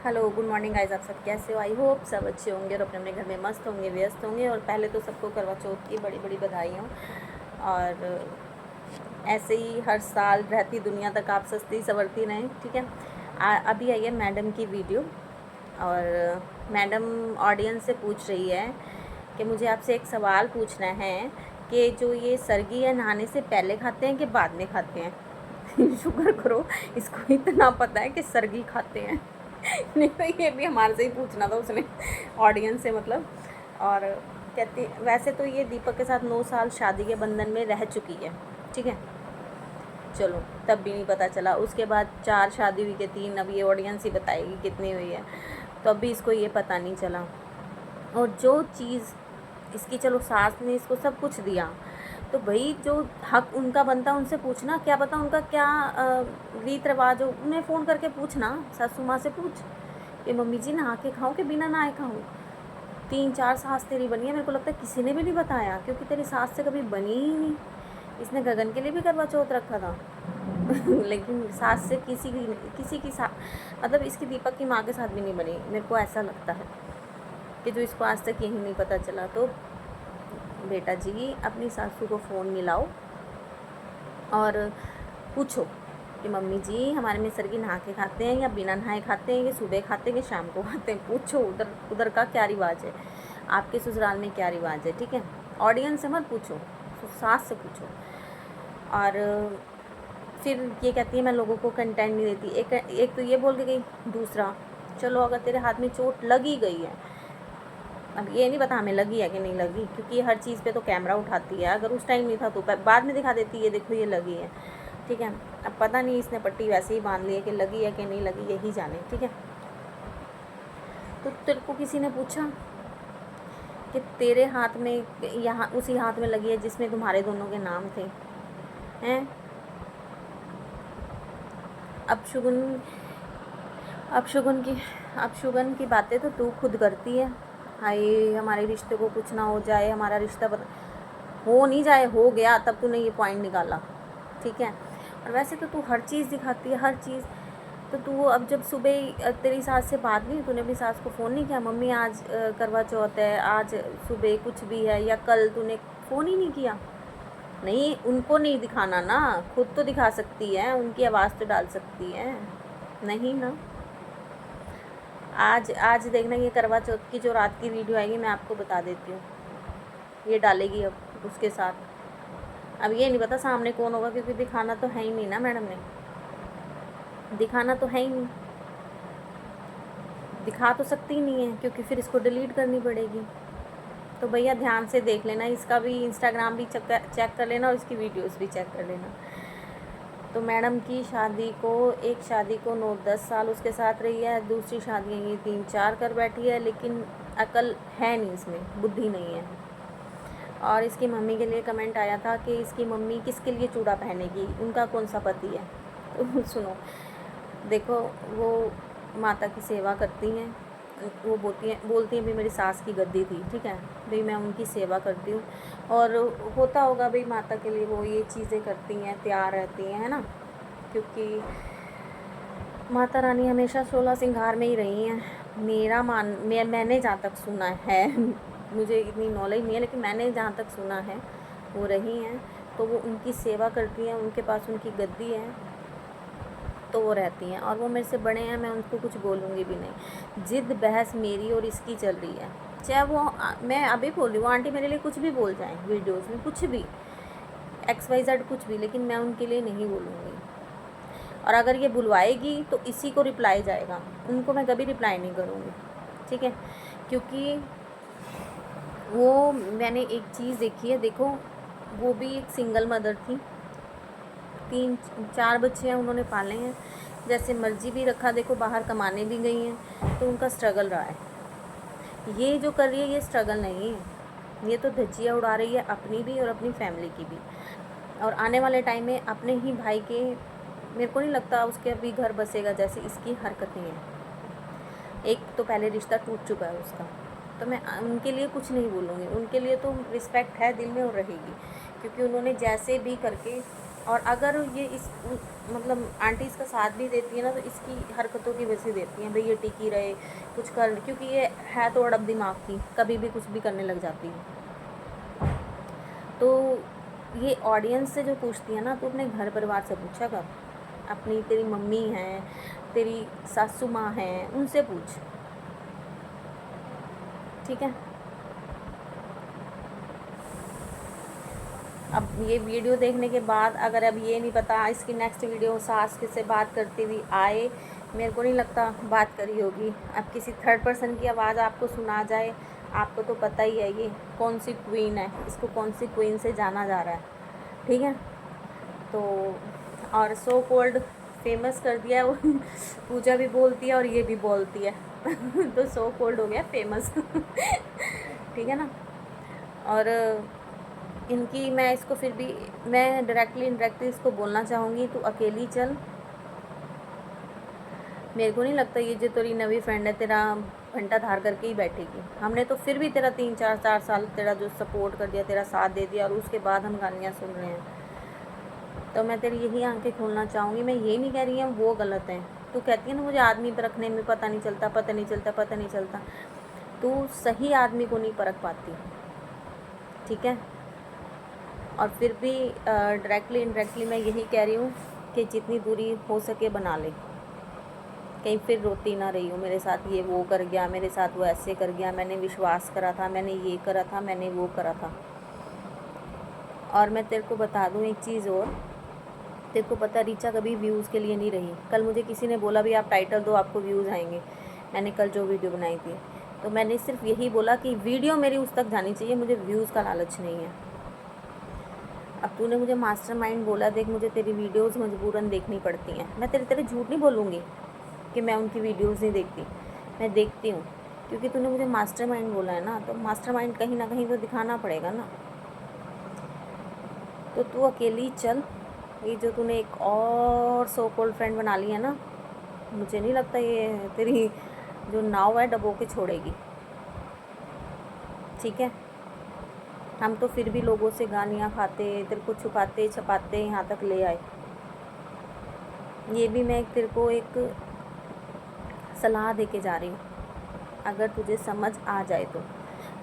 Hello good morning guys, आप सब कैसे हो? आई होप सब अच्छे होंगे और अपने अपने घर में मस्त होंगे, व्यस्त होंगे। और पहले तो सबको करवा चौथ की बड़ी बड़ी बधाई हो। और ऐसे ही हर साल रहती दुनिया तक आप सस्ती संवरती रहें, ठीक है। अभी आई है मैडम की वीडियो और मैडम ऑडियंस से पूछ रही है कि मुझे आपसे एक सवाल पूछना है कि जो ये सरगी है नहाने से पहले खाते हैं कि बाद में खाते हैं? शुक्र करो इसको इतना पता है कि सरगी खाते हैं। नहीं तो ये भी हमारे से ही पूछना था उसने, ऑडियंस से मतलब। और कहती वैसे तो ये दीपक के साथ 9 साल शादी के बंधन में रह चुकी है, ठीक है। चलो तब भी नहीं पता चला, उसके बाद 4 शादी हुई के 3, अब ये ऑडियंस ही बताएगी कितनी हुई है। तो अभी इसको ये पता नहीं चला। और जो चीज़ इसकी, चलो सास ने इसको सब कुछ दिया, तो भाई जो हक उनका बनता उनसे पूछना, क्या पता उनका क्या रीत रिवाज हो। उन्हें फ़ोन करके पूछना, सासू माँ से पूछ कि मम्मी जी नहा के खाऊँ कि बिना नहाए खाऊँ? 3-4 सास तेरी बनी है, मेरे को लगता है किसी ने भी नहीं बताया, क्योंकि तेरी सास से कभी बनी ही नहीं। इसने गगन के लिए भी करवा चौथ रखा था। लेकिन सास से किसी की मतलब इसकी दीपक की माँ के साथ भी नहीं बनी, मेरे को ऐसा लगता है कि जो इसको आज तक यही नहीं पता चला। तो बेटा जी अपनी सासू को फ़ोन मिलाओ और पूछो कि मम्मी जी हमारे में सरगी नहा के खाते हैं या बिना नहाए खाते हैं, या सुबह खाते हैं या शाम को खाते हैं? पूछो उधर उधर का क्या रिवाज है, आपके ससुराल में क्या रिवाज है, ठीक है। ऑडियंस से मत पूछो, सास से पूछो। और फिर ये कहती है मैं लोगों को कंटेंट नहीं देती। एक तो ये बोल के गई। दूसरा, चलो अगर तेरे हाथ में चोट लगी गई है, अब ये नहीं पता हमें लगी है कि नहीं लगी, क्योंकि हर चीज़ पे तो कैमरा उठाती है। अगर उस टाइम नहीं था तो बाद में दिखा देती है, देखो ये लगी है, ठीक है। अब पता नहीं इसने पट्टी वैसे ही बांध ली है कि लगी है कि नहीं लगी, यही जाने, ठीक है। तो तेरे को किसी ने पूछा कि तेरे हाथ में, यहाँ उसी हाथ में लगी है जिसमें तुम्हारे दोनों के नाम थे, हैं? अब शुगन अब शुगन की बातें तो तू खुद करती है। हाय हमारे रिश्ते को कुछ ना हो जाए, हमारा रिश्ता हो नहीं जाए, हो गया तब तूने ये पॉइंट निकाला, ठीक है। और वैसे तो तू हर चीज़ दिखाती है, हर चीज़। तो तू अब जब सुबह तेरी सास से बात नहीं, तूने अपनी सास को फ़ोन नहीं किया मम्मी आज करवा चौथ है, आज सुबह कुछ भी है, या कल तूने फ़ोन ही नहीं किया? नहीं, उनको नहीं दिखाना ना, खुद तो दिखा सकती है, उनकी आवाज़ तो डाल सकती है, नहीं ना। आज देखना ये करवा चौथ की जो रात की वीडियो आएगी, मैं आपको बता देती हूँ, ये डालेगी अब उसके साथ। अब ये नहीं पता सामने कौन होगा, क्योंकि दिखाना तो है ही नहीं ना, मैडम ने दिखाना तो है ही नहीं, दिखा तो सकती नहीं है, क्योंकि फिर इसको डिलीट करनी पड़ेगी। तो भैया ध्यान से देख लेना, इसका भी इंस्टाग्राम भी चेक कर लेना और इसकी वीडियोस भी चेक कर लेना। तो मैडम की शादी को, एक शादी को 9-10 साल उसके साथ रही है, दूसरी शादियाँ ये 3-4 कर बैठी है, लेकिन अकल है नहीं, इसमें बुद्धि नहीं है। और इसकी मम्मी के लिए कमेंट आया था कि इसकी मम्मी किसके लिए चूड़ा पहनेगी, उनका कौन सा पति है? तो सुनो, देखो वो माता की सेवा करती हैं, वो बोलती हैं भी मेरी सास की गद्दी थी, ठीक है भाई, मैं उनकी सेवा करती हूँ। और होता होगा भाई माता के लिए वो ये चीज़ें करती हैं, तैयार रहती हैं, है ना, क्योंकि माता रानी हमेशा 16 सिंगार में ही रही हैं। मैंने जहाँ तक सुना है मुझे इतनी नॉलेज नहीं है, लेकिन मैंने जहाँ तक सुना है वो रही हैं, तो वो उनकी सेवा करती हैं, उनके पास उनकी गद्दी है, तो वो रहती हैं। और वो मेरे से बड़े हैं, मैं उनको कुछ बोलूँगी भी नहीं। जिद बहस मेरी और इसकी चल रही है, चाहे वो मैं अभी बोल रही हूँ आंटी मेरे लिए कुछ भी बोल जाएं वीडियोस में, कुछ भी XYZ कुछ भी, लेकिन मैं उनके लिए नहीं बोलूँगी। और अगर ये बुलवाएगी तो इसी को रिप्लाई जाएगा, उनको मैं कभी रिप्लाई नहीं करूँगी, ठीक है। क्योंकि वो मैंने एक चीज़ देखी है, देखो वो भी एक सिंगल मदर थी, 3-4 बच्चे हैं उन्होंने पाले हैं, जैसे मर्जी भी रखा, देखो बाहर कमाने भी गई हैं, तो उनका स्ट्रगल रहा है। ये जो कर रही है ये स्ट्रगल नहीं है, ये तो धज्जियाँ उड़ा रही है अपनी भी और अपनी फैमिली की भी। और आने वाले टाइम में अपने ही भाई के, मेरे को नहीं लगता उसके अभी घर बसेगा, जैसे इसकी हरकतें हैं। एक तो पहले रिश्ता टूट चुका है उसका, तो मैं उनके लिए कुछ नहीं बोलूँगी, उनके लिए तो रिस्पेक्ट है दिल में और रहेगी, क्योंकि उन्होंने जैसे भी करके और अगर ये इस मतलब आंटी इसका साथ भी देती है ना, तो इसकी हरकतों की वजह से देती हैं, भाई ये टिकी रहे कुछ कर, क्योंकि ये है तो अड़ब दिमाग की, कभी भी कुछ भी करने लग जाती है। तो ये ऑडियंस से जो पूछती है ना, तो अपने घर परिवार से पूछा कर, अपनी तेरी मम्मी हैं, तेरी सासू माँ हैं, उनसे पूछ, ठीक है। अब ये वीडियो देखने के बाद अगर अब ये नहीं पता इसकी नेक्स्ट वीडियो सास किससे बात करती हुई आए, मेरे को नहीं लगता बात करी होगी। अब किसी थर्ड पर्सन की आवाज़ आपको सुना जाए, आपको तो पता ही है ये कौन सी क्वीन है, इसको कौन सी क्वीन से जाना जा रहा है, ठीक है। तो और सो कोल्ड फेमस कर दिया है वो पूजा भी बोलती है और ये भी बोलती है तो सो कोल्ड हो गया फेमस ठीक है ना। और इनकी मैं इसको फिर भी मैं डायरेक्टली इनडायरेक्टली इसको बोलना चाहूँगी, तू अकेली चल, मेरे को नहीं लगता ये जो तेरी नवी फ्रेंड है तेरा घंटा धार करके ही बैठेगी। हमने तो फिर भी तेरा 3-4 साल तेरा जो सपोर्ट कर दिया, तेरा साथ दे दिया, और उसके बाद हम गालियाँ सुन रहे हैं। तो मैं तेरी यही आंखें खोलना चाहूँगी। मैं ये नहीं कह रही हूँ वो गलत है। तू कहती है ना मुझे आदमी परखने में पता नहीं चलता, पता नहीं चलता, पता नहीं चलता, तू सही आदमी को नहीं परख पाती, ठीक है। और फिर भी डायरेक्टली इनडायरेक्टली मैं यही कह रही हूँ कि जितनी दूरी हो सके बना ले, कहीं फिर रोती ना रही हूँ मेरे साथ ये वो कर गया, मेरे साथ वो ऐसे कर गया, मैंने विश्वास करा था, मैंने ये करा था, मैंने वो करा था। और मैं तेरे को बता दूँ एक चीज़ और, तेरे को पता रीचा कभी व्यूज़ के लिए नहीं रही। कल मुझे किसी ने बोला भी आप टाइटल दो आपको व्यूज़ आएंगे, मैंने कल जो वीडियो बनाई थी, तो मैंने सिर्फ यही बोला कि वीडियो मेरी उस तक जानी चाहिए, मुझे व्यूज़ का लालच नहीं है। अब तूने मुझे मास्टरमाइंड बोला, देख मुझे तेरी वीडियोस मजबूरन देखनी पड़ती हैं। मैं तेरे झूठ नहीं बोलूँगी कि मैं उनकी वीडियोस नहीं देखती, मैं देखती हूँ, क्योंकि तूने मुझे मास्टरमाइंड बोला है ना, तो मास्टरमाइंड कहीं ना कहीं तो दिखाना पड़ेगा ना। तो तू अकेली चल, ये जो तूने एक और सो कॉल्ड फ्रेंड बना ली है ना, मुझे नहीं लगता ये तेरी जो नाव है डबो के छोड़ेगी, ठीक है। हम तो फिर भी लोगों से गालियाँ खाते, तेरे को छुपाते छपाते यहाँ तक ले आए। ये भी मैं तेरे को एक सलाह दे के जा रही हूँ, अगर तुझे समझ आ जाए तो।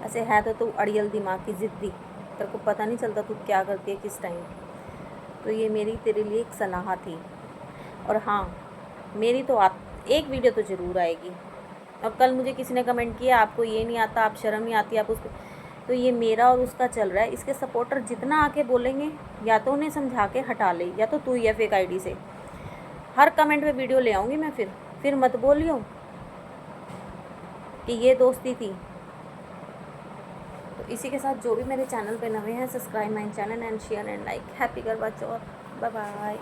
ऐसे है तो तू अड़ियल दिमाग की ज़िद्दी, तेरे को पता नहीं चलता तू क्या करती है किस टाइम। तो ये मेरी तेरे लिए एक सलाह थी। और हाँ, मेरी तो एक वीडियो तो ज़रूर आएगी। और कल मुझे किसी ने कमेंट किया आपको ये नहीं आता, आप शर्म नहीं आती आप उसको, तो ये मेरा और उसका चल रहा है। इसके सपोर्टर जितना आके बोलेंगे, या तो उन्हें समझा के हटा ले, या तो तू या फेक आईडी से हर कमेंट पे वीडियो ले आऊँगी मैं। फिर मत बोलियो कि ये दोस्ती थी। तो इसी के साथ जो भी मेरे चैनल पे नए हैं, subscribe my channel and share and like. Happy Garba Chauth, bye bye.